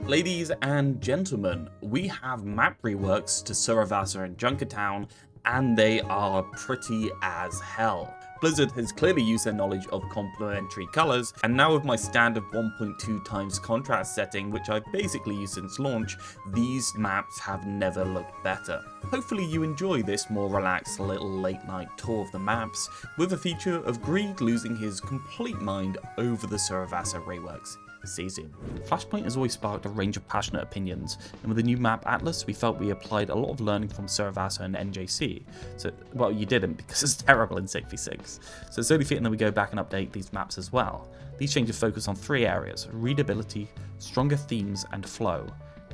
Ladies and gentlemen, we have map reworks to Suravasa and Junkertown, and they are pretty as hell. Blizzard has clearly used their knowledge of complementary colours, and now with my standard 1.2 times contrast setting, which I've basically used since launch, these maps have never looked better. Hopefully you enjoy this more relaxed little late night tour of the maps, with a feature of Greed losing his complete mind over the Suravasa reworks. See you soon. Flashpoint has always sparked a range of passionate opinions, and with the new map Atlas, we felt we applied a lot of learning from Suravasa and NJC. So, well, you didn't because it's terrible in 6v6. So it's only fitting that we go back and update these maps as well. These changes focus on three areas: readability, stronger themes, and flow.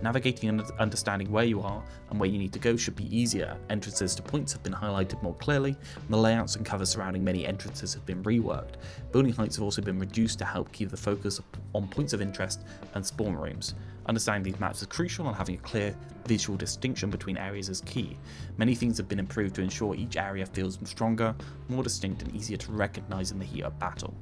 Navigating and understanding where you are and where you need to go should be easier. Entrances to points have been highlighted more clearly, and the layouts and covers surrounding many entrances have been reworked. Building heights have also been reduced to help keep the focus on points of interest and spawn rooms. Understanding these maps is crucial, and having a clear visual distinction between areas is key. Many things have been improved to ensure each area feels stronger, more distinct, and easier to recognise in the heat of battle.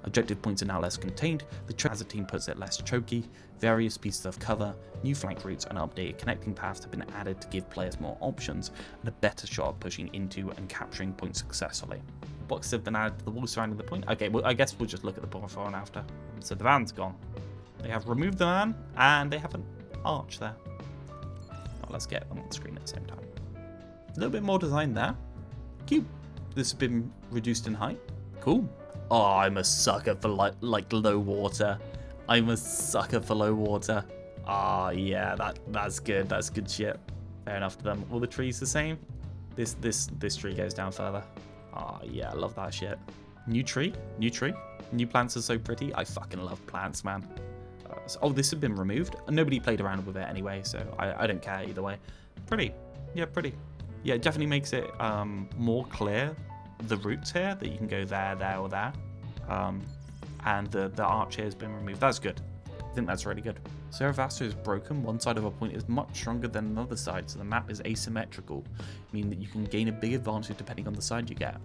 Objective points are now less contained, the choke as a team puts it less choky, various pieces of cover, new flank routes and updated connecting paths have been added to give players more options and a better shot at pushing into and capturing points successfully. Boxes have been added to the wall surrounding the point. Okay, well I guess we'll just look at the before and after. So the van's gone. They have removed the van and they have an arch there. Oh, let's get them on the screen at the same time. A little bit more design there. Cute. This has been reduced in height. Cool. Oh, I'm a sucker for like low water. I'm a sucker for low water. Ah, yeah, that's good. That's good shit. Fair enough to them. All the trees the same. This tree goes down further. Ah, yeah, I love that shit. New tree. New plants are so pretty. I fucking love plants, man. Oh, this had been removed. Nobody played around with it anyway, so I don't care either way. Pretty. Yeah, pretty. Yeah, it definitely makes it more clear, the routes here, that you can go there, or there. And the arch here has been removed. That's good. I think that's really good. Suravasa is broken. One side of a point is much stronger than another side, so the map is asymmetrical, meaning that you can gain a big advantage depending on the side you get.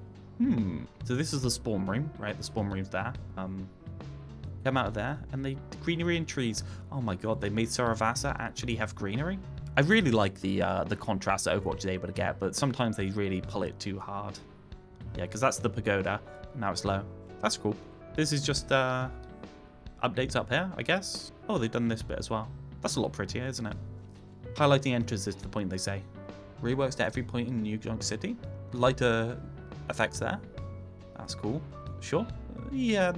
So this is the spawn room, right? The spawn room's there. Come out of there, and the greenery and trees. Oh my god, they made Suravasa actually have greenery. I really like the contrast that Overwatch is able to get, but sometimes they really pull it too hard. Yeah, because that's the pagoda. Now it's low. That's cool. This is just updates up here, I guess. Oh, they've done this bit as well. That's a lot prettier, isn't it? Highlighting entrances to the point, they say. Reworks to every point in New York City. Lighter effects there. That's cool. Sure. Yeah,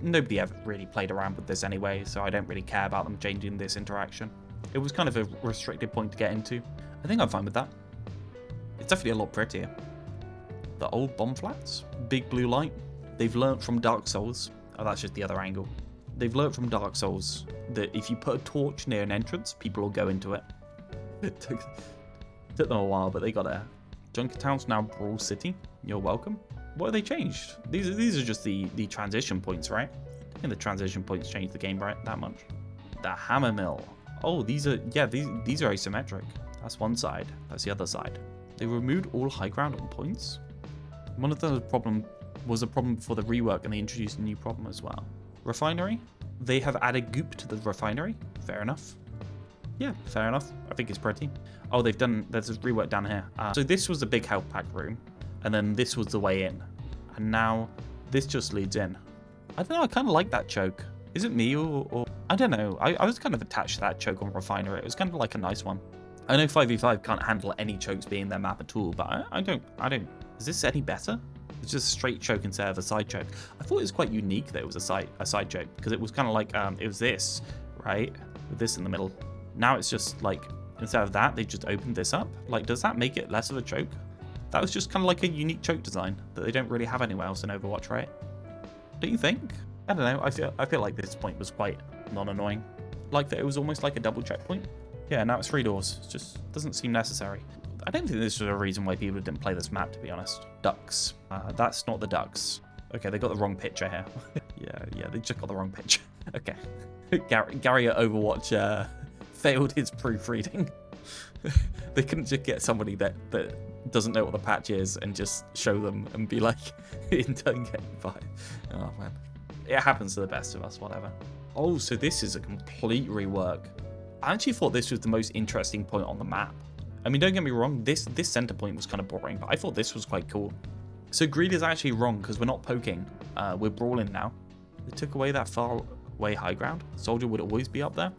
nobody ever really played around with this anyway, so I don't really care about them changing this interaction. It was kind of a restricted point to get into. I think I'm fine with that. It's definitely a lot prettier. The old bomb flats. Big blue light. They've learnt from Dark Souls. Oh, that's just the other angle. They've learnt from Dark Souls that if you put a torch near an entrance, people will go into it. It took them a while, but they got there. Junkertown's now Brawl City. You're welcome. What have they changed? These are just the transition points, right? I think the transition points changed the game, right? That much. The hammer mill. Oh, these are asymmetric. That's one side. That's the other side. They removed all high ground on points. One of the was a problem for the rework, and they introduced a new problem as well. Refinery. They have added goop to the refinery. Fair enough. Yeah, fair enough. I think it's pretty. Oh, there's a rework down here. So this was the big health pack room, and then this was the way in. And now this just leads in. I don't know, I kind of like that choke. Is it me or I don't know. I was kind of attached to that choke on refinery. It was kind of like a nice one. I know 5v5 can't handle any chokes being their map at all, but I don't. Is this any better? It's just a straight choke instead of a side choke. I thought it was quite unique that it was a side choke, because it was kind of like it was this, right, with this in the middle. Now it's just like, instead of that, they just opened this up. Like, does that make it less of a choke? That was just kind of like a unique choke design that they don't really have anywhere else in Overwatch, right? Don't you think? I don't know. I feel like this point was quite non-annoying. Like that it was almost like a double checkpoint. Yeah, now it's 3 doors. It just doesn't seem necessary. I don't think this was a reason why people didn't play this map, to be honest. Ducks. That's not the ducks. Okay, they got the wrong picture here. yeah, they just got the wrong picture. Okay. Gary at Overwatch failed his proofreading. They couldn't just get somebody that doesn't know what the patch is and just show them and be like, intern getting by. Oh, man. It happens to the best of us, whatever. Oh, so this is a complete rework. I actually thought this was the most interesting point on the map. I mean, don't get me wrong, this center point was kind of boring, but I thought this was quite cool. So greed is actually wrong because we're not poking. We're brawling now. They took away that far away high ground. Soldier would always be up there.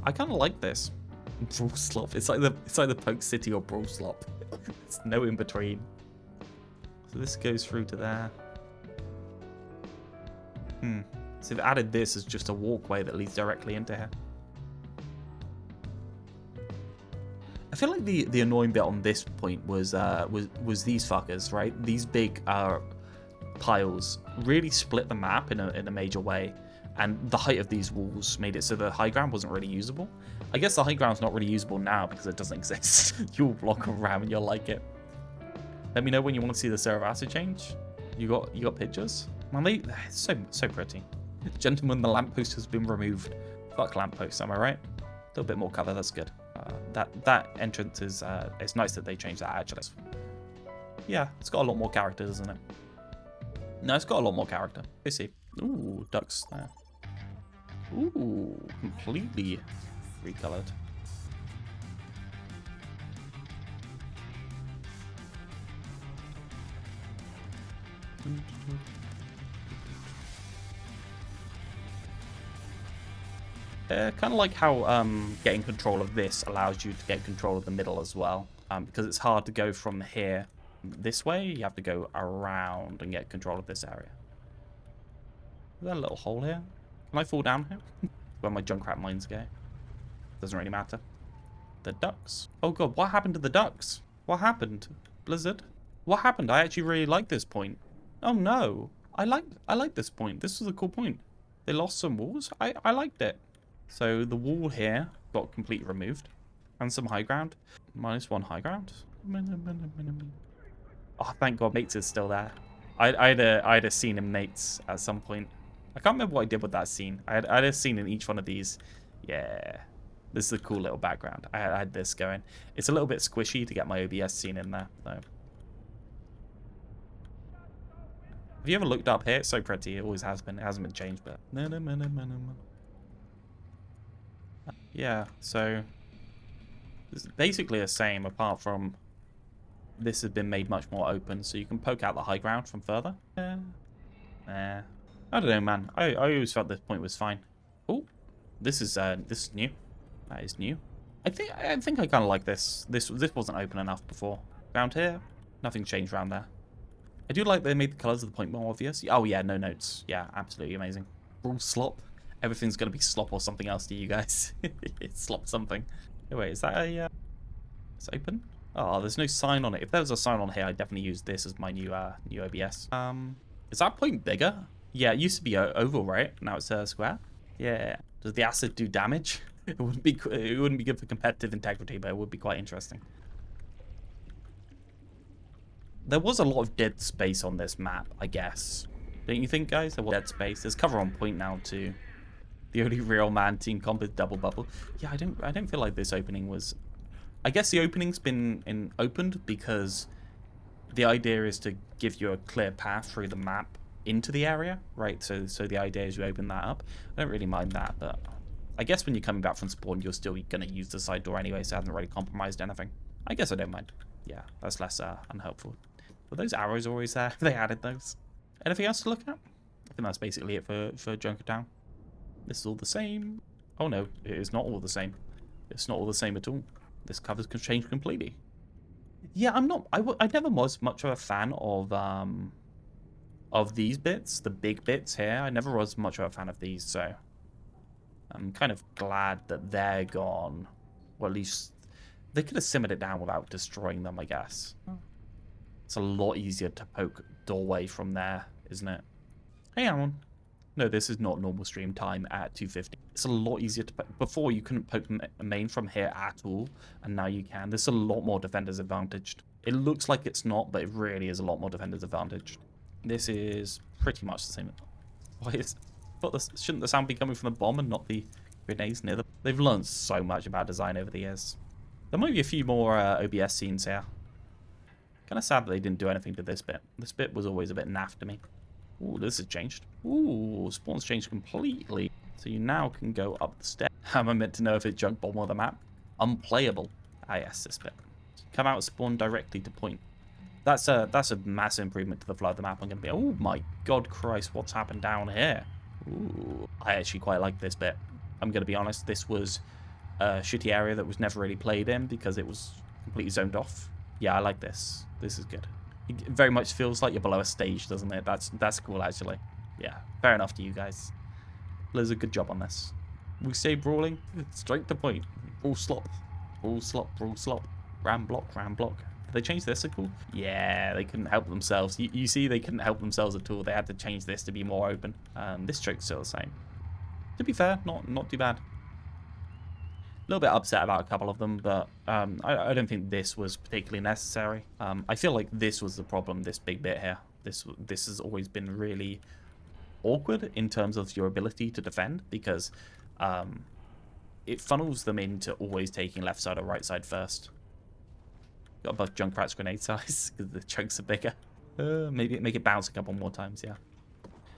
I kind of like this. Brawl slop. It's like the poke city or brawl slop. It's no in between. So this goes through to there. So they've added this as just a walkway that leads directly into here. I feel like the annoying bit on this point was these fuckers, right? These big piles really split the map in a major way, and the height of these walls made it so the high ground wasn't really usable. I guess the high ground's not really usable now because it doesn't exist. You'll block around and you'll like it. Let me know when you want to see the Ceravasa change. You got pictures? Man, it's so pretty. Gentlemen, the lamppost has been removed. Fuck lampposts, am I right? A little bit more cover, that's good. That entrance is it's nice that they changed that actually. Yeah, it's got a lot more character, doesn't it? No, it's got a lot more character. Let's see. Ooh, ducks there. Ooh, completely recolored. Kind of like how getting control of this allows you to get control of the middle as well. Because it's hard to go from here this way, you have to go around and get control of this area. Is there a little hole here? Can I fall down here? Where my Junkrat mines go. Doesn't really matter. The ducks. Oh god, what happened to the ducks? What happened? Blizzard? What happened? I actually really like this point. Oh no. I like this point. This was a cool point. They lost some walls. I liked it. So the wall here got completely removed. And some high ground. -1 high ground. Oh, thank God Mates is still there. I'd have seen him Mates at some point. I can't remember what I did with that scene. I'd have seen in each one of these. Yeah. This is a cool little background. I had this going. It's a little bit squishy to get my OBS scene in there, though. Have you ever looked up here? It's so pretty. It always has been. It hasn't been changed, but... Yeah, so... It's basically the same, apart from... This has been made much more open, so you can poke out the high ground from further. I don't know, man. I always felt this point was fine. Oh, this is new. That is new. I think I kind of like this. This wasn't open enough before. Around here, nothing changed around there. I do like they made the colours of the point more obvious. Oh yeah, no notes. Yeah, absolutely amazing. Brawl slop. Everything's gonna be slop or something else to you guys. It's slop something. Oh, wait, is that a? It's open. Oh, there's no sign on it. If there was a sign on here, I'd definitely use this as my new OBS. Is that point bigger? Yeah, it used to be oval, right? Now it's square. Yeah. Does the acid do damage? It wouldn't be good for competitive integrity, but it would be quite interesting. There was a lot of dead space on this map, I guess. Don't you think, guys? There was dead space. There's cover on point now too. The only real man team comp is double bubble. Yeah, I don't feel like this opening was. I guess the opening's been opened because the idea is to give you a clear path through the map into the area, right? So the idea is you open that up. I don't really mind that, but I guess when you're coming back from spawn, you're still going to use the side door anyway, so it hasn't really compromised anything. I guess I don't mind. Yeah, that's less unhelpful. Were those arrows always there? They added those. Anything else to look at? I think that's basically it for Junkertown. This is all the same. Oh no, it is not all the same. It's not all the same at all. This cover's changed completely. Yeah, I never was much of a fan of these bits, the big bits here. I never was much of a fan of these, so I'm kind of glad that they're gone. Or at least they could have simmered it down without destroying them, I guess. It's a lot easier to poke doorway from there, isn't it? Hey, Alan. No, this is not normal stream time at 2:50. It's a lot easier to poke. Before, you couldn't poke main from here at all, and now you can. There's a lot more defenders advantaged. It looks like it's not, but it really is a lot more defenders advantaged. This is pretty much the same. Why is... Shouldn't the sound be coming from the bomb and not the grenades near them? They've learned so much about design over the years. There might be a few more OBS scenes here. Kind of sad that they didn't do anything to this bit. This bit was always a bit naff to me. Ooh, this has changed. Ooh, spawn's changed completely. So you now can go up the stairs. How am I meant to know if it's junk bottom of the map? Unplayable. Ah, yes, this bit. Come out, spawn directly to point. That's a massive improvement to the flow of the map. I'm going to be, oh my god Christ, what's happened down here? Ooh, I actually quite like this bit. I'm going to be honest, this was a shitty area that was never really played in because it was completely zoned off. Yeah, I like this. This is good. It very much feels like you're below a stage, doesn't it? That's cool, actually. Yeah, fair enough to you guys. Liz, a good job on this. We say brawling, straight to point. Brawl slop. Brawl slop, brawl slop. Ram block, ram block. Did they change this at all? Yeah, they couldn't help themselves. You see, they couldn't help themselves at all. They had to change this to be more open. This trick's still the same. To be fair, not too bad. A little bit upset about a couple of them, but I don't think this was particularly necessary. I feel like this was the problem, this big bit here. This has always been really awkward in terms of your ability to defend, because it funnels them into always taking left side or right side first. Got above Junkrat's grenade size because the chunks are bigger. Maybe make it bounce a couple more times, yeah.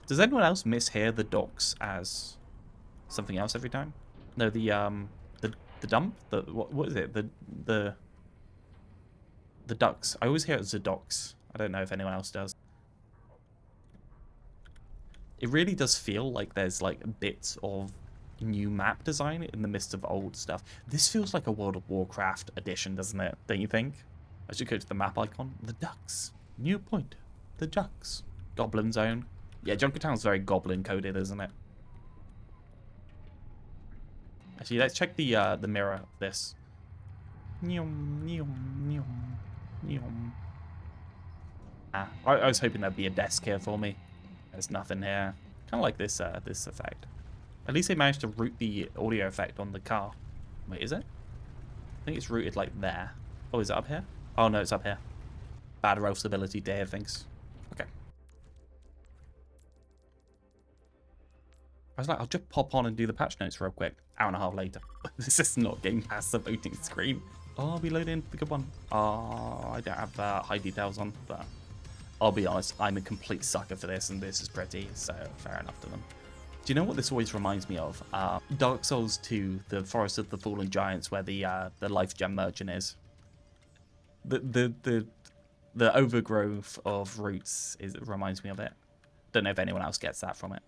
Does anyone else mishear the docks as something else every time? No, the dump? What is it? The ducks. I always hear it as the docks. I don't know if anyone else does. It really does feel like there's like bits of new map design in the midst of old stuff. This feels like a World of Warcraft edition, doesn't it? Don't you think? I should go to the map icon. The ducks. New point. The ducks. Goblin zone. Yeah, Junkertown's very goblin coded, isn't it? Actually, let's check the mirror of this. Ah, I was hoping there'd be a desk here for me. There's nothing here. Kind of like this this effect. At least they managed to route the audio effect on the car. Wait, is it? I think it's routed like there. Oh, is it up here? Oh no, it's up here. Bad roastability day of things. Okay. I was like, I'll just pop on and do the patch notes real quick. Hour and a half later. This is not getting past the voting screen. Oh, I'll be loading the good one. Oh, I don't have high details on, but I'll be honest, I'm a complete sucker for this, and this is pretty, so fair enough to them. Do you know what this always reminds me of? Dark Souls 2, the Forest of the Fallen Giants, where the Life Gem Merchant is. The overgrowth of roots reminds me of it. Don't know if anyone else gets that from it.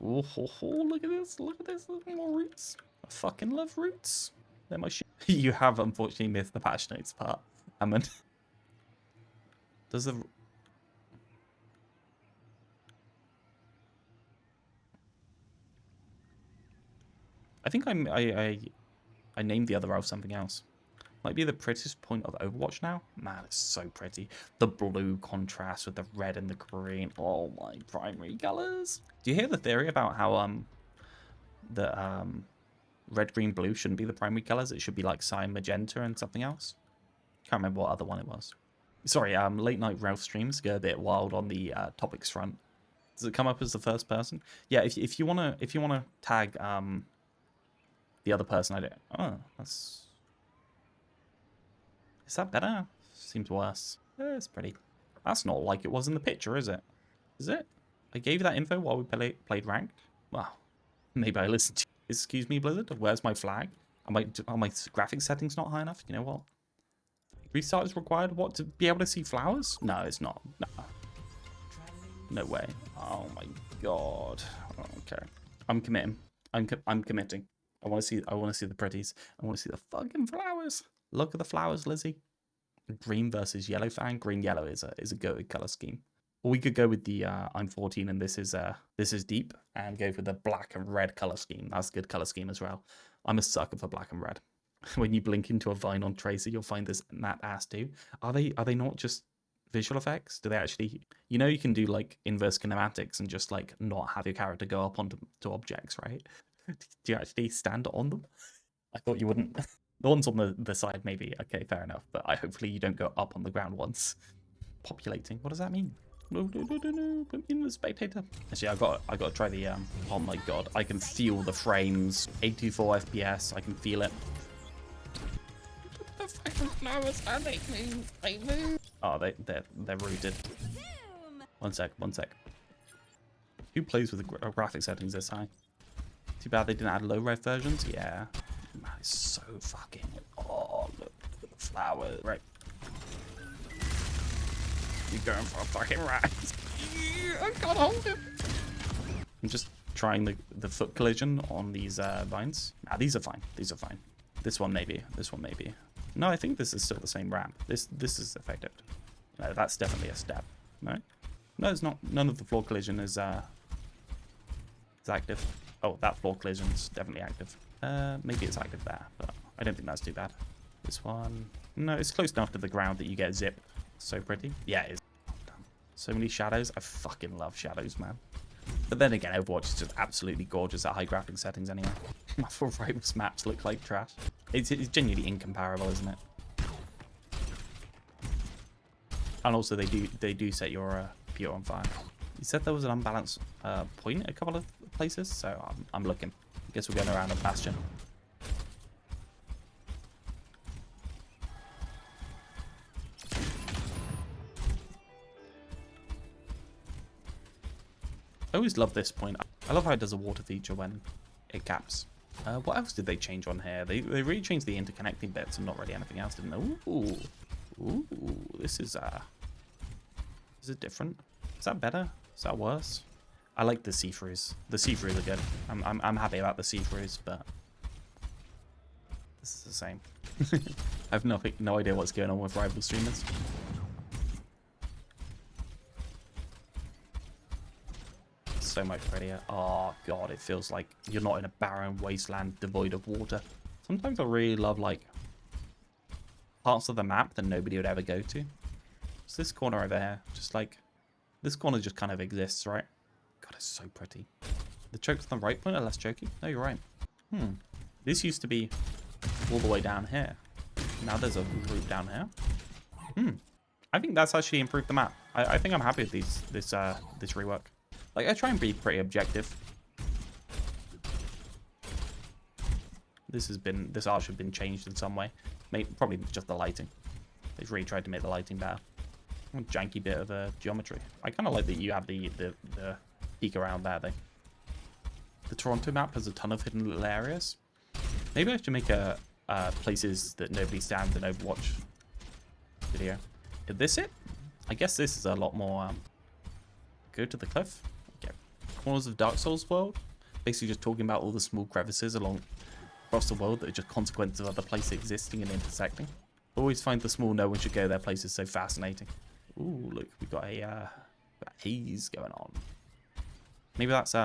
Oh, look at this! Look at this! Look at more roots. I fucking love roots. They're my shit. You have unfortunately missed the patch notes part. Does the... I think I named the other elf something else. Might be the prettiest point of Overwatch now. Man, it's so pretty. The blue contrast with the red and the green. Oh my primary colors. Do you hear the theory about how the red, green, blue shouldn't be the primary colors? It should be like cyan, magenta, and something else. Can't remember what other one it was. Sorry, late night Ralph streams go a bit wild on the topics front. Does it come up as the first person? Yeah, if you wanna tag the other person, I don't. Oh, that's. Is that better? Seems worse. It's pretty. That's not like it was in the picture, is it? Is it? I gave you that info while we played ranked. Well, maybe I listened to. Excuse me, Blizzard. Where's my flag? Are my graphics settings not high enough? You know what? Restart is required. What, to be able to see flowers? No, it's not. No. No way. Oh my god. Okay. I'm committing. I'm committing. I want to see the pretties. I want to see the fucking flowers. Look at the flowers, Lizzie. Green versus yellow fan. Green yellow is a good color scheme. Or we could go with the I'm 14 and this is deep, and go for the black and red color scheme. That's a good color scheme as well. I'm a sucker for black and red. When you blink into a vine on Tracer, you'll find this map ass too. Are they not just visual effects? Do they actually, you know, you can do like inverse kinematics and just like not have your character go up onto objects, right? Do you actually stand on them? I thought you wouldn't. The ones on the side, maybe. Okay, fair enough. But hopefully you don't go up on the ground once. Populating. What does that mean? No. Put me in the spectator. Actually, I got to try the. Oh my god, I can feel the frames. 824 FPS. I can feel it. The fucking flowers, and they move. Oh, they're rooted. One sec. Who plays with the graphic settings this high? Too bad they didn't add low-res versions. Yeah. Man, it's so fucking... Oh, look at the flowers. Right. You're going for a fucking ride. I can't hold him. I'm just trying the foot collision on these vines. Nah, these are fine. These are fine. This one maybe. This one maybe. No, I think this is still the same ramp. This is effective. No, that's definitely a step. No? No, it's not. None of the floor collision is active. Oh, that floor collision is definitely active. Maybe it's active there, but I don't think that's too bad. This one... No, it's close enough to the ground that you get zipped. So pretty. Yeah, it is. So many shadows. I fucking love shadows, man. But then again, Overwatch is just absolutely gorgeous at high graphic settings anyway. My full frames maps look like trash. It's genuinely incomparable, isn't it? And also, they do set your computer on fire. You said there was an unbalanced point a couple of places, so I'm looking. I guess we're going around a bastion. I always love this point. I love how it does a water feature when it caps. What else did they change on here? They really changed the interconnecting bits and not really anything else, didn't they? Ooh, ooh, this is it different? Is that better? Is that worse? I like the see-throughs. The see-throughs are good. I'm happy about the see-throughs, but this is the same. I have no idea what's going on with rival streamers. So much prettier. Oh god, it feels like you're not in a barren wasteland devoid of water. Sometimes I really love like parts of the map that nobody would ever go to. It's this corner over here. Just like this corner just kind of exists, right? God, it's so pretty. The chokes on the right point are less choky. No, you're right. This used to be all the way down here. Now there's a route down here. I think that's actually improved the map. I think I'm happy with this rework. Like, I try and be pretty objective. This arch has been changed in some way. Probably just the lighting. They've really tried to make the lighting better. A janky bit of geometry. I kind of like that you have the peak around there, though. The Toronto map has a ton of hidden little areas. Maybe I should make places that nobody stands in Overwatch video. Is this it? I guess this is a lot more... go to the cliff. Corners of Dark Souls world, basically just talking about all the small crevices across the world that are just consequences of other places existing and intersecting. Always find the small no one should go there places so fascinating. Ooh, look, we got a haze going on. Maybe that's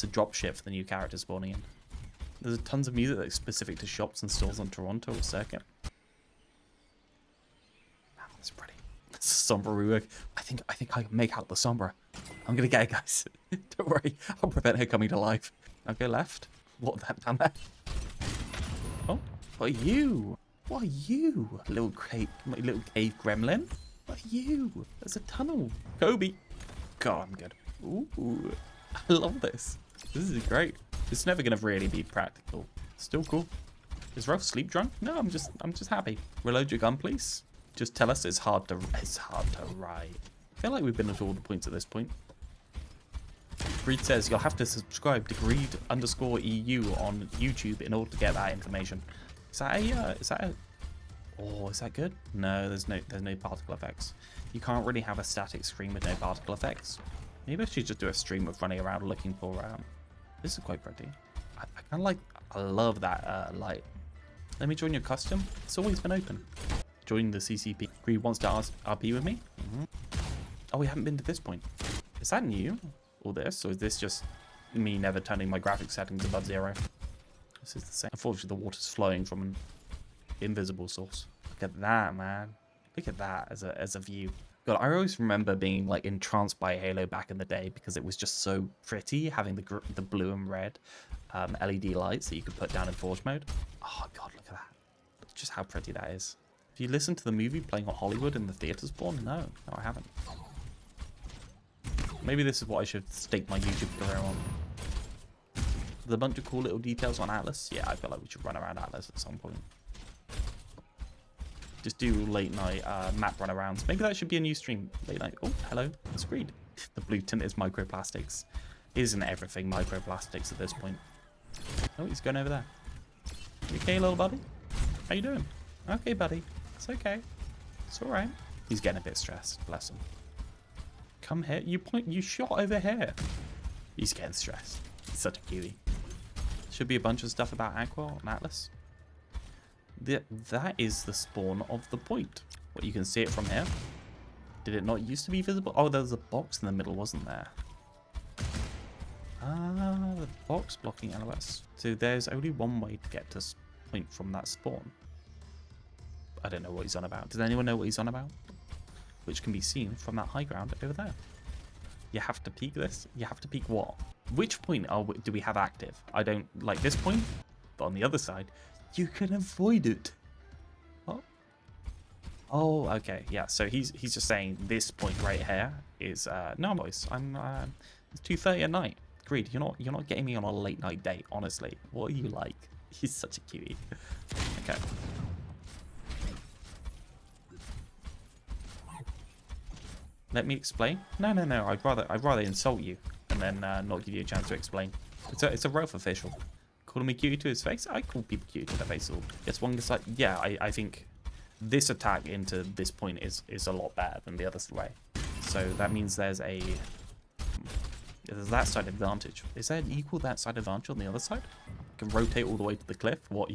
a drop ship for the new character spawning in. There's tons of music that's specific to shops and stores on Toronto or Circuit. Man, that's pretty. It's a Sombra rework. I think I can make out the Sombra. I'm gonna get it, guys. Don't worry. I'll prevent her coming to life. I'll go left. What, that down there? Oh, what are you? What are you? Little cave gremlin? What are you? There's a tunnel. Kobe. God, I'm good. Ooh, I love this. This is great. It's never gonna really be practical. Still cool. Is Ralph sleep drunk? No, I'm just happy. Reload your gun, please. Just tell us it's hard to ride. I feel like we've been at all the points at this point. Greed says you'll have to subscribe to Greed_EU on YouTube in order to get that information. Is that a oh, is that good? No, there's no particle effects. You can't really have a static screen with no particle effects. Maybe I should just do a stream of running around looking for this is quite pretty. I love that light. Let me join your custom. It's always been open. Join the CCP. Greed wants to RP with me. Oh, we haven't been to this point. Is that new? All this? Or is this just me never turning my graphics settings above 0? This is the same. Unfortunately, the water's flowing from an invisible source. Look at that, man. Look at that as a view. God, I always remember being like entranced by Halo back in the day because it was just so pretty, having the blue and red LED lights that you could put down in Forge mode. Oh God, look at that. Look just how pretty that is. Have you listened to the movie playing on Hollywood in the theater spawn? No, I haven't. Maybe this is what I should stake my YouTube career on. There's a bunch of cool little details on Atlas. Yeah, I feel like we should run around Atlas at some point. Just do late night map run arounds. Maybe that should be a new stream. Late night. Oh, hello. It's Greed. The blue tint is microplastics. Isn't everything microplastics at this point? Oh, he's going over there. You okay, little buddy? How you doing? Okay, buddy. It's okay. It's alright. He's getting a bit stressed. Bless him. Come here. You shot over here. He's getting stressed. He's such a cutie. Should be a bunch of stuff about Aqua and Atlas. That is the spawn of the point. What, you can see it from here? Did it not used to be visible? Oh, there was a box in the middle, wasn't there? Ah, the box blocking LOS. So there's only one way to get to point from that spawn. I don't know what he's on about. Does anyone know what he's on about? Which can be seen from that high ground over there. You have to peek this? You have to peek what? Which point do we have active? I don't like this point, but on the other side, you can avoid it. Oh, oh, okay, yeah. So he's just saying this point right here is no, boys. It's 2:30 at night. Greed, you're not getting me on a late night date. Honestly, what are you like? He's such a cutie. Okay. Let me explain. No. I'd rather insult you and then not give you a chance to explain. It's a rough official. Calling me cutie to his face. I call people cutie to their face. All. Yes, one gets like, yeah. I think this attack into this point is a lot better than the other way. So that means there's that side advantage. Is there an equal that side advantage on the other side? You can rotate all the way to the cliff. What?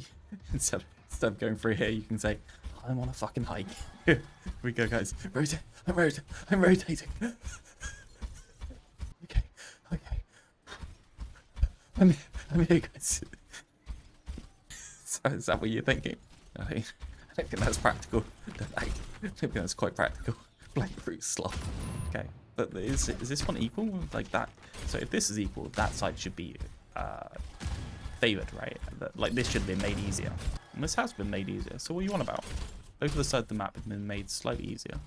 Instead of going through here, you can say, I'm on a fucking hike. Here we go, guys. Rotate. I'm rotating. Okay. I'm here, guys. So is that what you're thinking? I don't think that's practical. I don't think that's quite practical. Black fruit sloth. Okay, but is this one equal? Like that? So if this is equal, that side should be favored, right? Like this should have been made easier. And this has been made easier. So what are you on about? Both of the sides of the map have been made slightly easier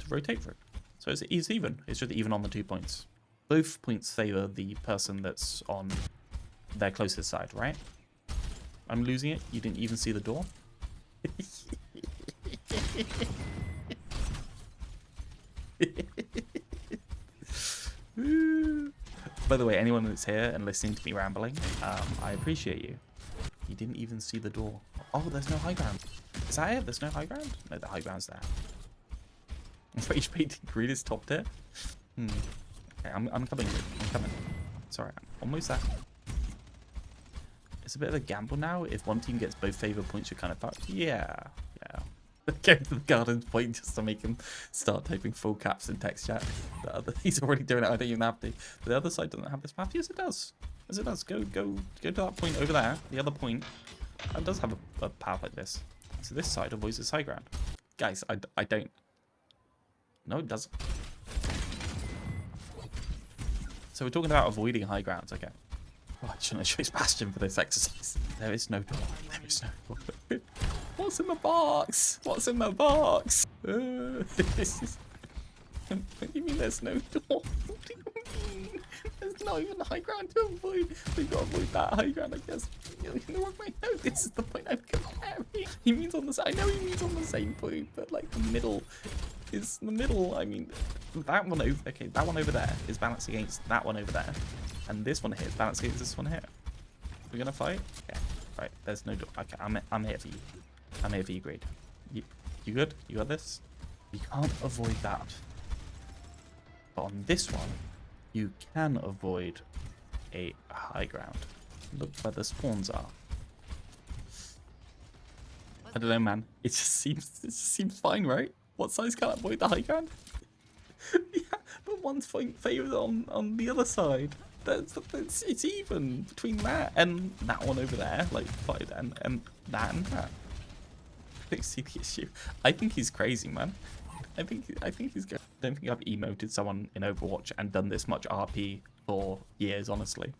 to rotate through. So it's even. It's just even on the 2 points. Both points favor the person that's on their closest side, right? I'm losing it. You didn't even see the door. By the way, anyone that's here and listening to me rambling, I appreciate you. You didn't even see the door. Oh, there's no high ground. Is that it? There's no high ground? No, the high ground's there. Rage baiting Greed is top tier. Okay, I'm coming. I'm coming. It's alright. Almost there. It's a bit of a gamble now. If one team gets both favor points, you're kind of fucked. Yeah. Go to the garden point just to make him start typing full caps in text chat. He's already doing it. I don't even have to. But the other side doesn't have this map. Yes, it does. Yes, it does. Go to that point over there. The other point. It does have a path like this. So this side avoids this high ground. Guys, I don't. No, it doesn't. So we're talking about avoiding high grounds. Okay. Oh, I shouldn't have chosen Bastion for this exercise. There is no door. There is no door. What's in the box? What's in the box? This is... What do you mean there's no door? What do you mean? There's not even a high ground to avoid. We've got to avoid that high ground, I guess. You're in the wrong way. No, this is the point I'm comparing. He means on the side. I know he means on the same point, but like the middle is the middle. I mean, that one over. Okay, that one over there is balanced against that one over there, and this one here is balanced against this one here. We're gonna fight. Okay, right. There's no door. Okay, I'm here for you. I'm here for you, Greed. You good? You got this? You can't avoid that. But on this one, you can avoid a high ground. Look where the spawns are. I don't know, man. It just seems fine, right? What size can't avoid the high ground? Yeah, but one's favored on the other side. It's even between that and that one over there, like fight and that and that. I don't see the issue. I think he's crazy, man. I think he's good. I don't think I've emoted someone in Overwatch and done this much RP for years, honestly.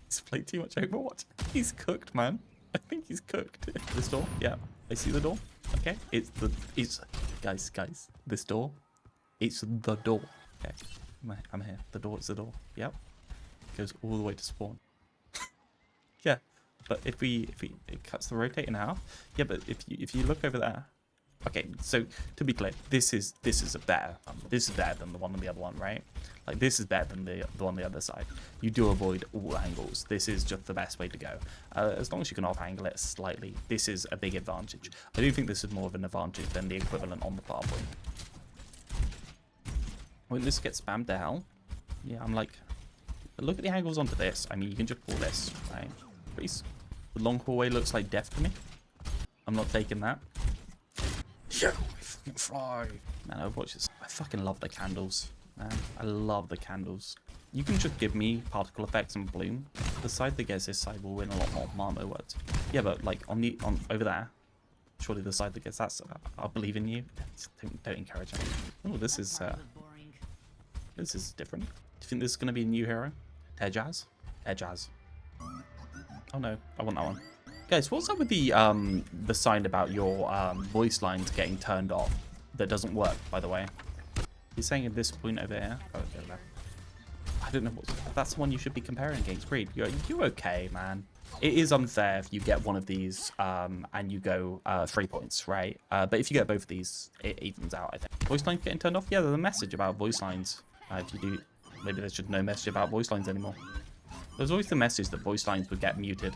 He's played too much Overwatch. He's cooked, man. I think he's cooked. This door? Yeah. I see the door. Okay. Guys, this door. It's the door. Okay. I'm here. The door is the door. Yep. It goes all the way to spawn. Yeah. But if it cuts the rotate in half. Yeah, but if you look over there, Okay, so to be clear, this is better. This is better than the one on the other one, right? Like this is better than the one on the other side. You do avoid all angles. This is just the best way to go. As long as you can off angle it slightly, this is a big advantage. I do think this is more of an advantage than the equivalent on the far point. When this gets spammed to hell, yeah, I'm like, look at the angles onto this. I mean, you can just pull this, right? Please. The long hallway looks like death to me. I'm not taking that. Yeah, I fucking fly. Man, Overwatch is... I fucking love the candles, man. I love the candles. You can just give me particle effects and bloom. The side that gets this side will win a lot more Marmo words. Yeah, but like on over there, surely the side that gets that, I believe in you. Don't encourage it. Oh, this is different. Do you think this is gonna be a new hero? Air Jazz? Air Jazz. Oh no, I want that one. Guys, what's up with the sign about your voice lines getting turned off? That doesn't work, by the way. He's saying at this point over here. Oh, okay, there. I don't know that's the one you should be comparing against. Reed, you're okay, man. It is unfair if you get one of these and you go 3 points, right? But if you get both of these, it evens out, I think. Voice lines getting turned off? Yeah, there's a message about voice lines. If you do, maybe there's just no message about voice lines anymore. There's always the message that voice lines would get muted.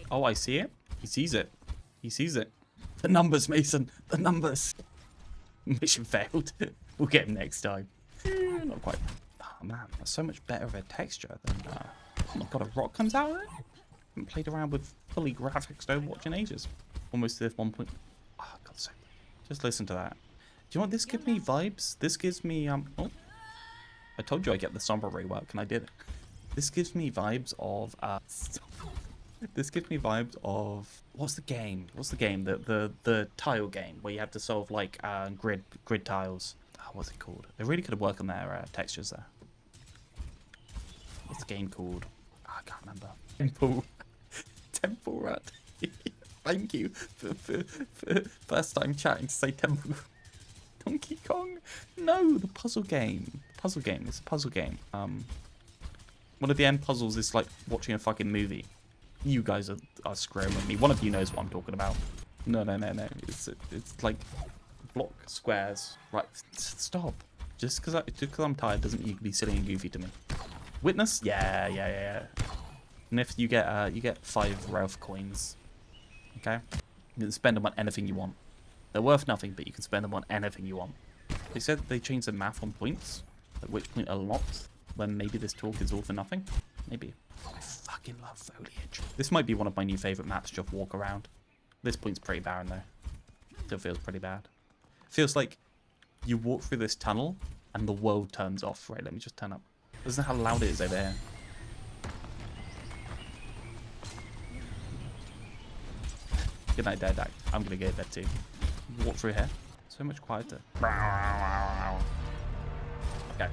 Oh, I see it. He sees it. He sees it. The numbers, Mason. The numbers. Mission failed. We'll get him next time. Not quite. Oh, man. That's so much better of a texture than... oh my god, a rock comes out of it? I haven't played around with fully graphics Overwatch in ages. Almost to this 1 point. Oh, God's sake. Just listen to that. Do you know what this gives me vibes? This gives me... oh. I told you I get the Sombra rework, and I did it. This gives me vibes of... This gives me vibes of what's the game? What's the game? The tile game where you have to solve like grid tiles. Oh, what's it called? They really could have worked on their textures there. What's the game called? Oh, I can't remember. Temple Run. Thank you for first time chatting to say Temple. Donkey Kong. No, the puzzle game. Puzzle game. It's a puzzle game. One of the end puzzles is like watching a fucking movie. You guys are screwing with me. One of you knows what I'm talking about. No. It's like block squares. Right, stop. Just because I'm tired doesn't mean you can be silly and goofy to me. Witness? Yeah. And if you get 5 Ralph coins. Okay? You can spend them on anything you want. They're worth nothing, but you can spend them on anything you want. They said they changed the math on points. At which point a lot. When maybe this talk is all for nothing. Maybe. I fucking love foliage. This might be one of my new favourite maps to just walk around. This point's pretty barren though. Still feels pretty bad. Feels like you walk through this tunnel and the world turns off. Right, let me just turn up. Listen to how loud it is over here. Good night, Dad. I'm gonna go to bed too. Walk through here. So much quieter. Okay.